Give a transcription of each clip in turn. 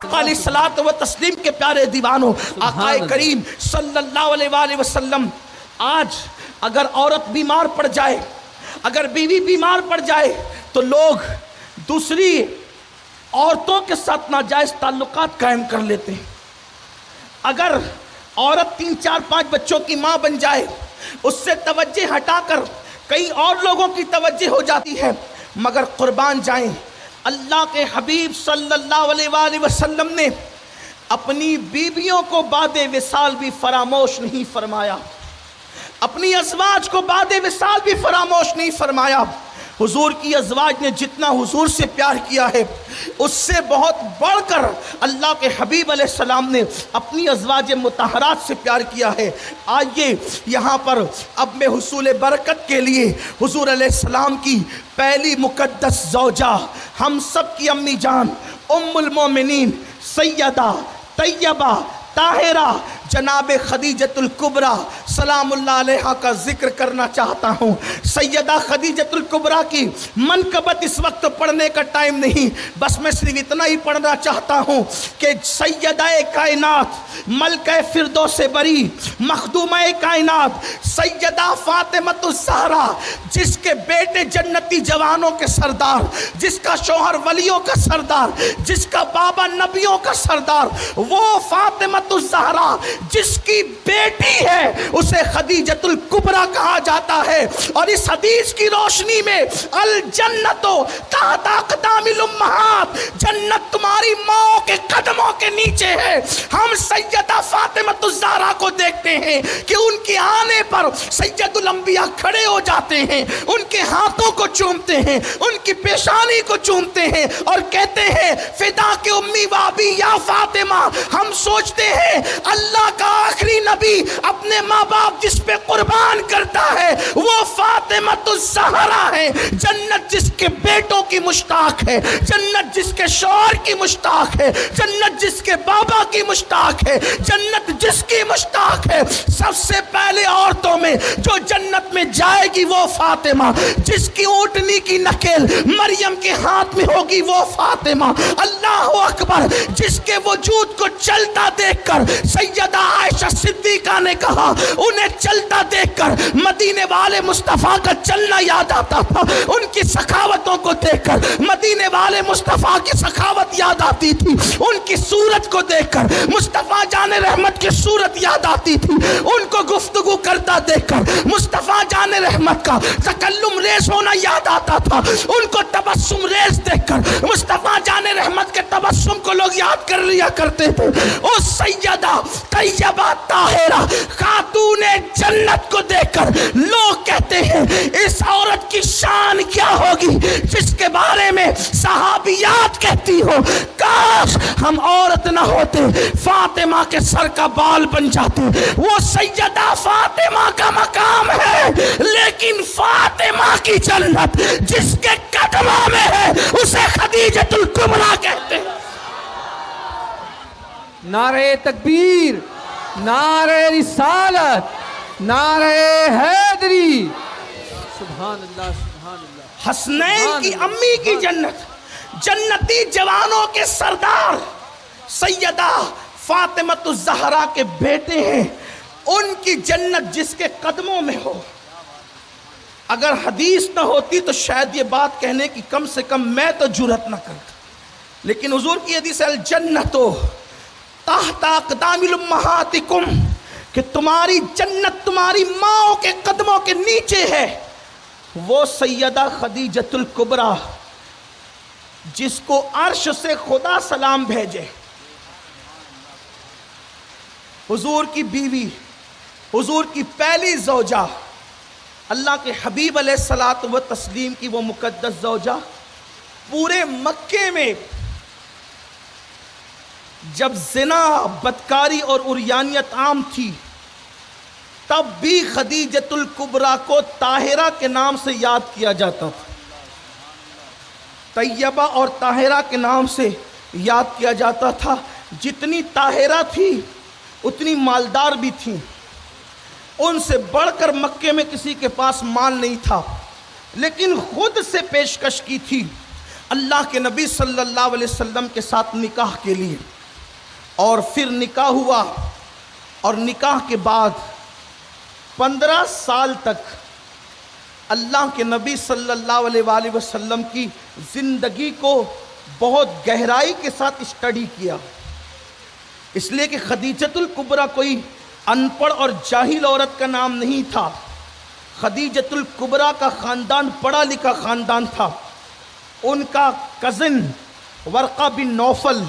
علیہ الصلوۃ و تسلیم کے پیارے دیوانوں، آقا کریم صلی اللہ علیہ وآلہ وسلم، آج اگر عورت بیمار پڑ جائے، اگر بیوی بیمار پڑ جائے تو لوگ دوسری عورتوں کے ساتھ ناجائز تعلقات قائم کر لیتے ہیں۔ اگر عورت 3 4 5 بچوں کی ماں بن جائے، اس سے توجہ ہٹا کر کئی اور لوگوں کی توجہ ہو جاتی ہے۔ مگر قربان جائیں، اللہ کے حبیب صلی اللہ علیہ وآلہ وسلم نے اپنی بیویوں کو بعد وصال بھی فراموش نہیں فرمایا، اپنی ازواج کو بعد وصال بھی فراموش نہیں فرمایا۔ حضور کی ازواج نے جتنا حضور سے پیار کیا ہے، اس سے بہت بڑھ کر اللہ کے حبیب علیہ السلام نے اپنی ازواج مطہرات سے پیار کیا ہے۔ آئیے یہاں پر اب میں حصول برکت کے لیے حضور علیہ السلام کی پہلی مقدس زوجہ، ہم سب کی امی جان، ام المومنین سیدہ طیبہ طاہرہ جناب خدیجۃ الکبریٰ سلام اللہ علیہا کا ذکر کرنا چاہتا ہوں۔ سیدہ خدیجۃ الکبریٰ کی منقبت اس وقت پڑھنے کا ٹائم نہیں، بس میں صرف اتنا ہی پڑھنا چاہتا ہوں کہ سیدہ کائنات، ملکہ فردوس بری، مخدومہ کائنات سیدہ فاطمۃ الزہرا، جس کے بیٹے جنتی جوانوں کے سردار، جس کا شوہر ولیوں کا سردار، جس کا بابا نبیوں کا سردار، وہ فاطمۃ الزہرا جس کی بیٹی ہے، اسے خدیجۃ الکبریٰ کہا جاتا ہے۔ اور اس حدیث کی روشنی میں الجنت تحت اقدام الامہات، جنت تمہاری ماں کے قدموں کے نیچے ہے۔ ہم سیدہ فاطمۃ الزہرا کو دیکھتے ہیں کہ ان کے آنے پر سید الانبیاء کھڑے ہو جاتے ہیں، ان کے ہاتھوں کو چومتے ہیں، ان کی پیشانی کو چومتے ہیں اور کہتے ہیں فدا کے امی و ابی یا فاطمہ۔ ہم سوچتے ہیں اللہ کا آخری نبی اپنے ماں باپ جس پہ قربان کرتا ہے وہ فاطمۃ الزہرا ہے۔ جنت جس کے بیٹوں کی مشتاق ہے، جنت جس کے شوہر کی مشتاق ہے، جنت جس کے بابا کی مشتاق ہے، جنت جس کی مشتاق ہے۔ سب سے پہلے عورتوں میں جو جنت میں جائے گی وہ فاطمہ، جس کی اونٹنی کی نکیل مریم کے ہاتھ میں ہوگی وہ فاطمہ۔ اللہ اکبر، جس کے وجود کو چلتا دیکھ کر سیدہ عائشہ صدیقہ نے کہا انہیں چلتا دیکھ کر مدینے والے مصطفیٰ کا چلنا یاد آتا تھا، ان کی سخاوتوں کو دیکھ کر مدینے والے مصطفیٰ کی سخاوت یاد آتی تھی، ان کی صورت کو دیکھ کر مصطفیٰ جان رحمت کی صورت یاد آتی تھی، ان کو گفتگو کرتا دیکھ کر مصطفیٰ جان رحمت کا تکلم ریز ہونا یاد آتا تھا، ان کو تبسم ریز دیکھ کر مصطفیٰ جان رحمت کے تبسم کو لوگ یاد کر لیا کرتے تھے۔ اس سیدہ طیبہ طاہرہ خاتون جنت کو دیکھ کر لوگ کہتے ہیں اس عورت کی شان کیا ہوگی جس کے بارے میں صحابیات کہتی ہو کاش ہم عورت نہ ہوتے، فاطمہ کے سر کا بال بن جاتے۔ وہ سیدہ فاطمہ کا مقام ہے، لیکن فاطمہ کی جنت جس کے قدموں میں ہے اسے خدیجۃ الکبریٰ کہتے ہیں۔ نعرہ تکبیر، نعرہ رسالت، نعرہ حیدری، سبحان اللہ سبحان اللہ۔ حسنین کی امی کی جنت، جنتی جوانوں کے سردار سیدہ فاطمۃ الزہرا کے بیٹے ہیں، ان کی جنت جس کے قدموں میں ہو۔ اگر حدیث نہ ہوتی تو شاید یہ بات کہنے کی کم سے کم میں تو جرأت نہ کرتا، لیکن حضور کی حدیث الجنت تحت اقدام الامہاتکم، کہ تمہاری جنت تمہاری ماں کے قدموں کے نیچے ہے۔ وہ سیدہ خدیجۃ الکبریٰ جس کو عرش سے خدا سلام بھیجے، حضور کی بیوی، حضور کی پہلی زوجہ، اللہ کے حبیب علیہ الصلوۃ و تسلیم کی وہ مقدس زوجہ، پورے مکے میں جب زنا، بدکاری اور عریانیت عام تھی تب بھی خدیجۃ الکبریٰ کو طاہرہ کے نام سے یاد کیا جاتا تھا، طیبہ اور طاہرہ کے نام سے یاد کیا جاتا تھا۔ جتنی طاہرہ تھی اتنی مالدار بھی تھی، ان سے بڑھ کر مکے میں کسی کے پاس مال نہیں تھا، لیکن خود سے پیشکش کی تھی، اللہ کے نبی صلی اللہ علیہ وسلم کے ساتھ نکاح کے لیے، اور پھر نکاح ہوا، اور نکاح کے بعد 15 سال تک اللہ کے نبی صلی اللہ علیہ وآلہ وسلم کی زندگی کو بہت گہرائی کے ساتھ اسٹڈی کیا، اس لیے کہ خدیجۃ الکبریٰ کوئی ان پڑھ اور جاہل عورت کا نام نہیں تھا۔ خدیجۃ الکبریٰ کا خاندان پڑھا لکھا خاندان تھا۔ ان کا کزن ورقہ بن نوفل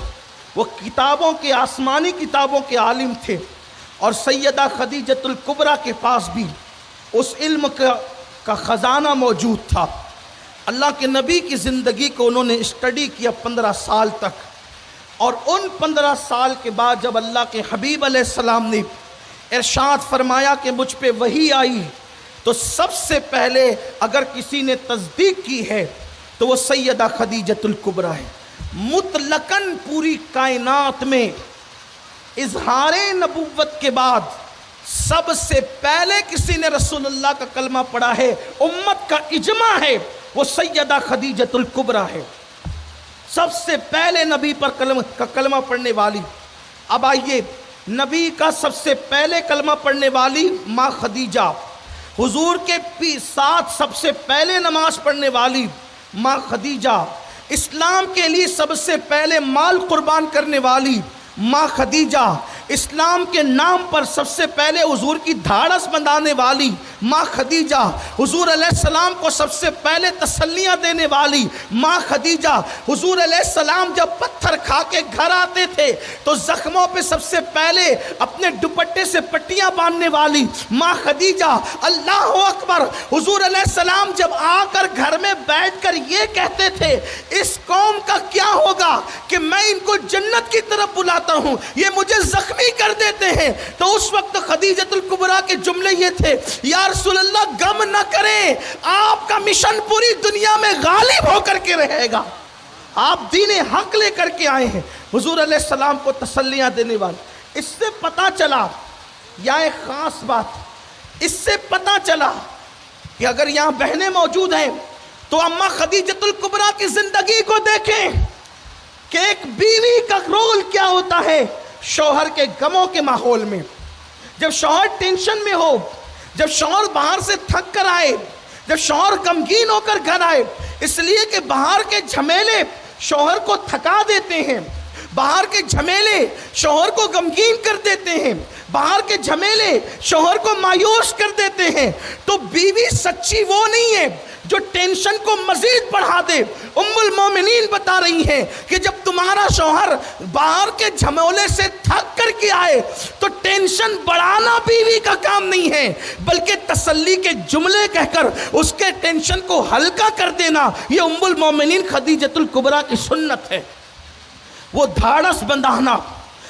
وہ کتابوں کے، آسمانی کتابوں کے عالم تھے، اور سیدہ خدیجۃ الکبریٰ کے پاس بھی اس علم کا خزانہ موجود تھا۔ اللہ کے نبی کی زندگی کو انہوں نے اسٹڈی کیا 15 سال تک، اور ان 15 سال کے بعد جب اللہ کے حبیب علیہ السلام نے ارشاد فرمایا کہ مجھ پہ وحی آئی، تو سب سے پہلے اگر کسی نے تصدیق کی ہے تو وہ سیدہ خدیجۃ الکبریٰ ہے۔ مطلقاً پوری کائنات میں اظہار نبوت کے بعد سب سے پہلے کسی نے رسول اللہ کا کلمہ پڑھا ہے، امت کا اجماع ہے، وہ سیدہ خدیجۃ الکبریٰ ہے، سب سے پہلے نبی پر کلمہ پڑھنے والی۔ اب آئیے، نبی کا سب سے پہلے کلمہ پڑھنے والی ماں خدیجہ، حضور کے ساتھ سب سے پہلے نماز پڑھنے والی ماں خدیجہ، اسلام کے لیے سب سے پہلے مال قربان کرنے والی ماں خدیجہ، اسلام کے نام پر سب سے پہلے حضور کی دھاڑس بندھانے والی ماں خدیجہ، حضور علیہ السلام کو سب سے پہلے تسلیاں دینے والی ماں خدیجہ، حضور علیہ السلام جب پتھر کھا کے گھر آتے تھے تو زخموں پہ سب سے پہلے اپنے دوپٹے سے پٹیاں باندھنے والی ماں خدیجہ۔ اللہ اکبر! حضور علیہ السلام جب آ کر گھر میں بیٹھ کر یہ کہتے تھے اس قوم کا کیا ہوگا کہ میں ان کو جنت کی طرف بلاتا ہوں، یہ مجھے زخمی کر دیتے ہیں، تو اس وقت خدیجۃ الکبریٰ کے جملے یہ تھے، یا رسول اللہ غم نہ کریں، آپ کا مشن پوری دنیا میں غالب ہو کر کے رہے گا، آپ دین حق لے کر کے آئے ہیں۔ حضور علیہ السلام کو تسلیاں دینے والے۔ اس سے پتا چلا، یا ایک خاص بات، اس سے پتا چلا کہ اگر یہاں بہنیں موجود ہیں تو اماں خدیجۃ الکبریٰ کی زندگی کو دیکھیں کہ ایک بیوی کا رول کیا ہوتا ہے شوہر کے غموں کے ماحول میں۔ جب شوہر ٹینشن میں ہو، جب شوہر باہر سے تھک کر آئے، جب شوہر غمگین ہو کر گھر آئے، اس لیے کہ باہر کے جھمیلے شوہر کو تھکا دیتے ہیں، باہر کے جھمیلے شوہر کو غمگین کر دیتے ہیں، باہر کے جھمیلے شوہر کو مایوس کر دیتے ہیں، تو بیوی سچی وہ نہیں ہے جو ٹینشن کو مزید بڑھا دے۔ ام المومنین بتا رہی ہیں کہ جب تمہارا شوہر باہر کے جھمولے سے تھک کر کے آئے تو ٹینشن بڑھانا بیوی کا کام نہیں ہے، بلکہ تسلی کے جملے کہہ کر اس کے ٹینشن کو ہلکا کر دینا، یہ ام المومنین خدیجۃ الکبریٰ کی سنت ہے۔ وہ دھاڑس بندھانا،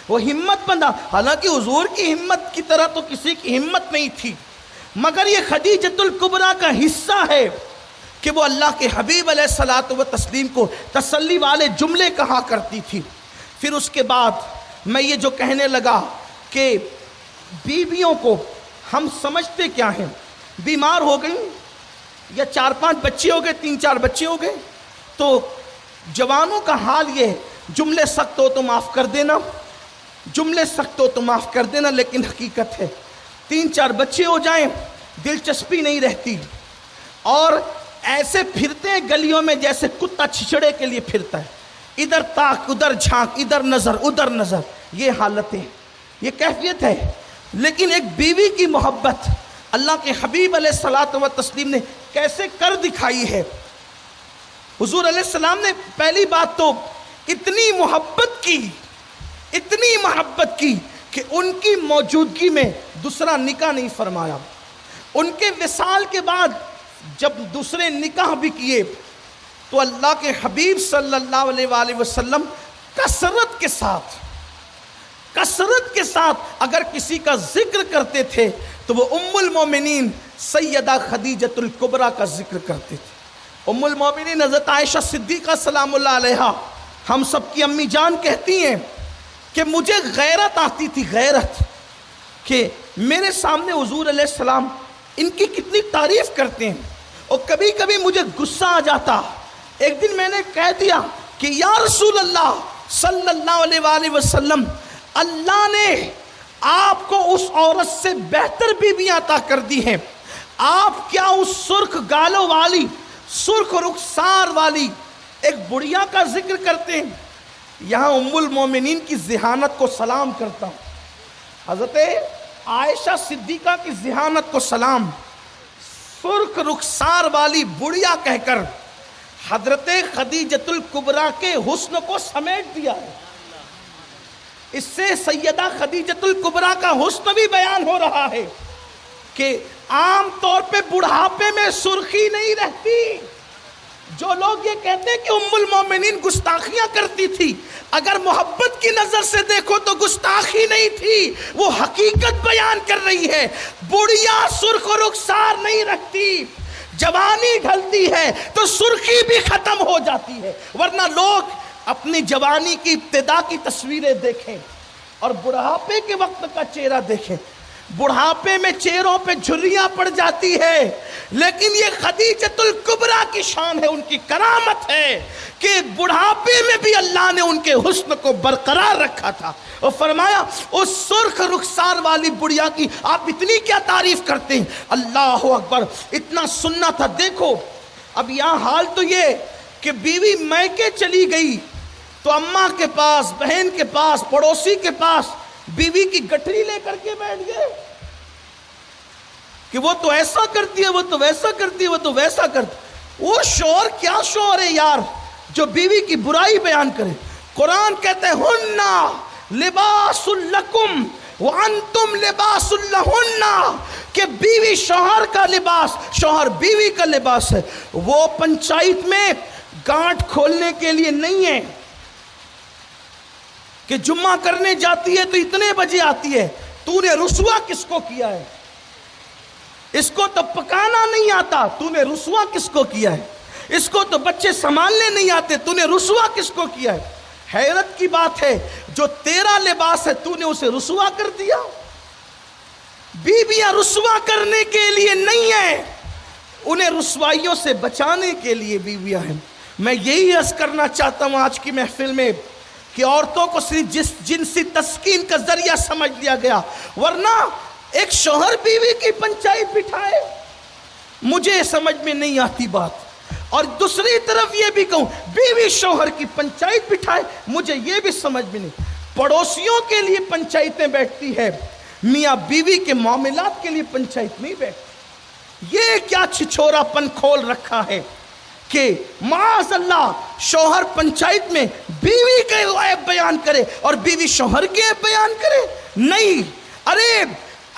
وہ ہمت بندھا، حالانکہ حضور کی ہمت کی طرح تو کسی کی ہمت نہیں تھی، مگر یہ خدیجۃ الکبریٰ کا حصہ ہے کہ وہ اللہ کے حبیب علیہ الصلوۃ والتسلیم کو تسلی والے جملے کہا کرتی تھی۔ پھر اس کے بعد میں یہ جو کہنے لگا کہ بیویوں کو ہم سمجھتے کیا ہیں، بیمار ہو گئی یا 4-5 بچے ہو گئے، 3-4 بچے ہو گئے، تو جوانوں کا حال یہ ہے، جملے سخت ہو تو معاف کر دینا، جملے سخت ہو تو معاف کر دینا، لیکن حقیقت ہے 3-4 بچے ہو جائیں دلچسپی نہیں رہتی، اور ایسے پھرتے ہیں گلیوں میں جیسے کتا چھچڑے کے لیے پھرتا ہے، ادھر تاک ادھر جھانک، ادھر نظر ادھر نظر، یہ حالتیں، یہ کیفیت ہے۔ لیکن ایک بیوی کی محبت اللہ کے حبیب علیہ الصلوۃ والتسلیم نے کیسے کر دکھائی ہے۔ حضور علیہ السلام نے پہلی بات تو اتنی محبت کی کہ ان کی موجودگی میں دوسرا نکاح نہیں فرمایا۔ ان کے وصال کے بعد جب دوسرے نکاح بھی کیے تو اللہ کے حبیب صلی اللہ علیہ وآلہ وسلم کثرت کے ساتھ اگر کسی کا ذکر کرتے تھے تو وہ ام المومنین سیدہ خدیجۃ الکبریٰ کا ذکر کرتے تھے۔ ام المومنین حضرت عائشہ صدیقہ سلام اللہ علیہا، ہم سب کی امی جان کہتی ہیں کہ مجھے غیرت آتی تھی، غیرت، کہ میرے سامنے حضور علیہ السلام ان کی کتنی تعریف کرتے ہیں، اور کبھی کبھی مجھے غصہ آ جاتا ایک دن میں نے کہہ دیا کہ یا رسول اللہ صلی اللہ علیہ وآلہ وسلم، اللہ نے آپ کو اس عورت سے بہتر بیویاں عطا کر دی ہیں، آپ کیا اس سرخ گالوں والی، سرخ رخسار والی ایک بڑھیا کا ذکر کرتے ہیں؟ یہاں ام المومنین کی ذہانت کو سلام کرتا ہوں، حضرت عائشہ صدیقہ کی ذہانت کو سلام، سرخ رخسار والی بڑھیا کہہ کر حضرت خدیجۃ الکبریٰ کے حسن کو سمیٹ دیا ہے۔ اس سے سیدہ خدیجۃ الکبریٰ کا حسن بھی بیان ہو رہا ہے کہ عام طور پہ بڑھاپے میں سرخی نہیں رہتی۔ جو لوگ یہ کہتے ہیں کہ ام المومنین گستاخیاں کرتی تھی، اگر محبت کی نظر سے دیکھو تو گستاخی نہیں تھی، وہ حقیقت بیان کر رہی ہے۔ بڑھیا سرخ رخسار نہیں رکھتی، جوانی ڈھلتی ہے تو سرخی بھی ختم ہو جاتی ہے، ورنہ لوگ اپنی جوانی کی ابتدا کی تصویریں دیکھیں اور بڑھاپے کے وقت کا چہرہ دیکھیں، بڑھاپے میں چہروں پہ جھریاں پڑ جاتی ہے، لیکن یہ خدیجۃ الکبریٰ کی شان ہے، ان کی کرامت ہے کہ بڑھاپے میں بھی اللہ نے ان کے حسن کو برقرار رکھا تھا، اور فرمایا اس سرخ رخسار والی بڑھیا کی آپ اتنی کیا تعریف کرتے ہیں؟ اللہ اکبر، اتنا سننا تھا۔ دیکھو اب یہاں حال تو یہ کہ بیوی میکے چلی گئی تو اماں کے پاس، بہن کے پاس، پڑوسی کے پاس بیوی کی گٹھری لے کر کے بیٹھ گئے کہ وہ تو ایسا کرتی ہے، وہ تو ویسا کرتی ہے، وہ تو ویسا کرتی۔ وہ شوہر کیا شوہر ہے یار جو بیوی کی برائی بیان کرے؟ قرآن کہتے ہیں ہننا لباس لکم وانتم لباس لہنہ، کہ بیوی شوہر کا لباس، شوہر بیوی کا لباس ہے۔ وہ پنچایت میں گانٹھ کھولنے کے لیے نہیں ہے کہ جمعہ کرنے جاتی ہے تو اتنے بجے آتی ہے۔ تو نے رسوا کس کو کیا ہے؟ اس کو تو پکانا نہیں آتا، تو نے رسوا کس کو کیا ہے؟ اس کو تو بچے سنبھالنے نہیں آتے، تو نے رسوا کس کو کیا ہے؟ حیرت کی بات ہے، جو تیرا لباس ہے تو نے اسے رسوا کر دیا۔ بیویاں رسوا کرنے کے لیے نہیں ہیں، انہیں رسوائیوں سے بچانے کے لیے بیویاں ہیں۔ میں یہی عرض کرنا چاہتا ہوں آج کی محفل میں کہ عورتوں کو صرف جنسی تسکین کا ذریعہ سمجھ لیا گیا، ورنہ ایک شوہر بیوی کی پنچایت بٹھائے، مجھے سمجھ میں نہیں آتی بات۔ اور دوسری طرف یہ بھی کہوں بیوی شوہر کی پنچایت بٹھائے، مجھے یہ بھی سمجھ میں نہیں۔ پڑوسیوں کے لیے پنچایتیں بیٹھتی ہے، میاں بیوی کے معاملات کے لیے پنچایت نہیں بیٹھتی۔ یہ کیا چھچورا پن کھول رکھا ہے کہ معاذ اللہ شوہر پنچایت میں بیوی کے عیب بیان کرے اور بیوی شوہر کے عیب بیان کرے؟ نہیں، ارے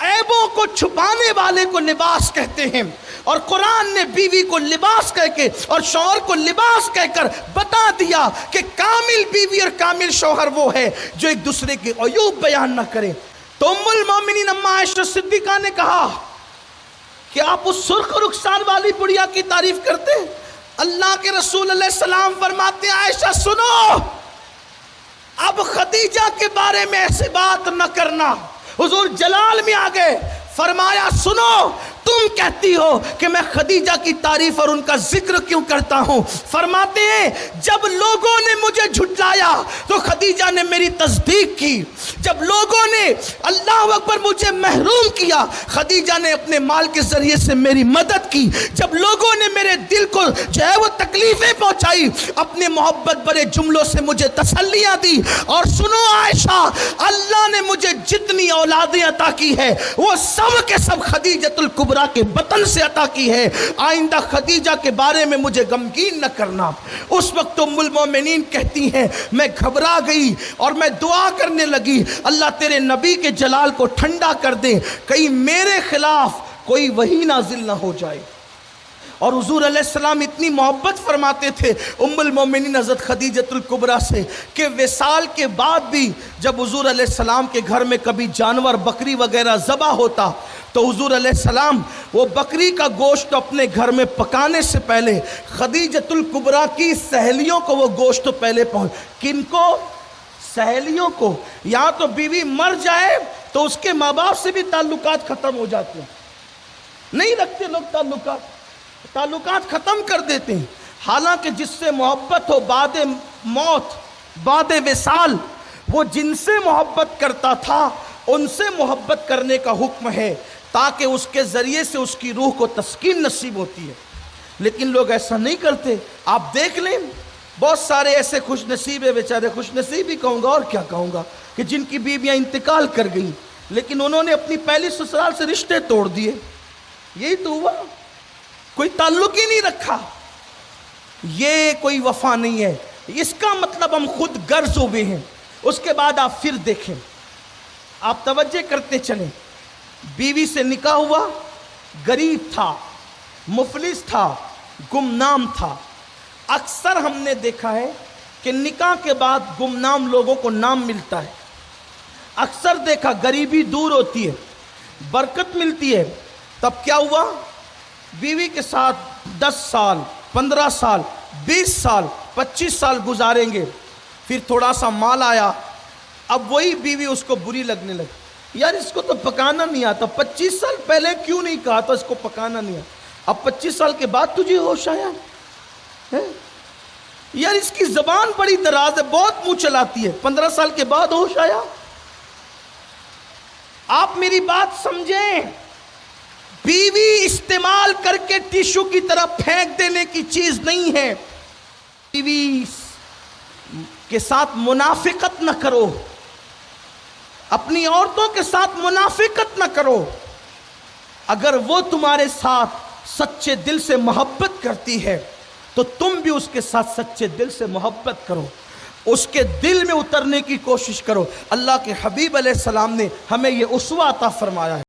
عیبوں کو چھپانے والے کو لباس کہتے ہیں، اور قرآن نے بیوی کو لباس کہہ کے اور شوہر کو لباس کہہ کر بتا دیا کہ کامل بیوی اور کامل شوہر وہ ہے جو ایک دوسرے کے عیوب بیان نہ کرے۔ تو ام المومنین اماں عائشہ صدیقہ نے کہا کہ آپ اس سرخ رخسار والی بڑھیا کی تعریف کرتے ہیں؟ اللہ کے رسول علیہ السلام فرماتے ہیں عائشہ سنو، اب خدیجہ کے بارے میں ایسی بات نہ کرنا۔ حضور جلال میں آگئے، فرمایا سنو، تم کہتی ہو کہ میں خدیجہ کی تعریف اور ان کا ذکر کیوں کرتا ہوں؟ فرماتے ہیں جب لوگوں نے مجھے جھٹلایا تو خدیجہ نے میری تصدیق کی، جب لوگوں نے اللہ اکبر مجھے محروم کیا خدیجہ نے اپنے مال کے ذریعے سے میری مدد کی، جب لوگوں نے میرے دل کو جو ہے وہ تکلیفیں پہنچائی اپنے محبت بھرے جملوں سے مجھے تسلیاں دی۔ اور سنو عائشہ، اللہ نے مجھے جتنی اولادیں عطا کی ہے وہ سب کے سب خدیجۃ الکبریٰ کے بطن سے عطا کی ہے، آئندہ خدیجہ کے بارے میں مجھے غمگین نہ کرنا۔ اس وقت ام المومنین کہتی ہیں میں گھبرا گئی اور میں دعا کرنے لگی اللہ تیرے نبی کے جلال کو ٹھنڈا کر دے، کہیں میرے خلاف کوئی وحی نازل نہ ہو جائے۔ اور حضور علیہ السلام اتنی محبت فرماتے تھے ام المومنین حضرت خدیجۃ الکبریٰ سے کہ وصال کے بعد بھی جب حضور علیہ السلام کے گھر میں کبھی جانور بکری وغیرہ ذبح ہوتا تو حضور علیہ السلام وہ بکری کا گوشت اپنے گھر میں پکانے سے پہلے خدیجۃ الکبریٰ کی سہیلیوں کو وہ گوشت پہلے کن کو؟ سہیلیوں کو۔ یا تو بیوی مر جائے تو اس کے ماں باپ سے بھی تعلقات ختم ہو جاتے ہیں، نہیں رکھتے لوگ تعلقات ختم کر دیتے ہیں۔ حالانکہ جس سے محبت ہو بعد موت بعد وصال، وہ جن سے محبت کرتا تھا ان سے محبت کرنے کا حکم ہے، تاکہ اس کے ذریعے سے اس کی روح کو تسکین نصیب ہوتی ہے۔ لیکن لوگ ایسا نہیں کرتے۔ آپ دیکھ لیں بہت سارے ایسے خوش نصیب ہے، بیچارے خوش نصیب ہی کہوں گا اور کیا کہوں گا، کہ جن کی بیویاں انتقال کر گئیں، لیکن انہوں نے اپنی پہلی سسرال سے رشتے توڑ دیے۔ یہی تو ہوا، کوئی تعلق ہی نہیں رکھا۔ یہ کوئی وفا نہیں ہے، اس کا مطلب ہم خود غرض ہوئے ہیں۔ اس کے بعد آپ پھر دیکھیں، آپ توجہ کرتے چلیں، بیوی سے نکاح ہوا، غریب تھا، مفلس تھا، گمنام تھا۔ اکثر ہم نے دیکھا ہے کہ نکاح کے بعد گمنام لوگوں کو نام ملتا ہے۔ اکثر دیکھا غریبی دور ہوتی ہے، برکت ملتی ہے۔ تب کیا ہوا؟ بیوی کے ساتھ 10 سال 15 سال 20 سال 25 سال گزاریں گے، پھر تھوڑا سا مال آیا، اب وہی بیوی اس کو بری لگنے لگی، یار اس کو تو پکانا نہیں آتا، 25 سال پہلے کیوں نہیں کہا تھا اس کو پکانا نہیں آتا، اب 25 سال کے بعد تجھے ہوش آیا ہے؟ یار اس کی زبان بڑی دراز ہے، بہت منہ چلاتی ہے، 15 سال کے بعد ہوش آیا؟ آپ میری بات سمجھیں، بیوی استعمال کر کے ٹیشو کی طرح پھینک دینے کی چیز نہیں ہے۔ بیوی کے ساتھ منافقت نہ کرو، اپنی عورتوں کے ساتھ منافقت نہ کرو۔ اگر وہ تمہارے ساتھ سچے دل سے محبت کرتی ہے تو تم بھی اس کے ساتھ سچے دل سے محبت کرو، اس کے دل میں اترنے کی کوشش کرو۔ اللہ کے حبیب علیہ السلام نے ہمیں یہ اسوہ عطا فرمایا ہے۔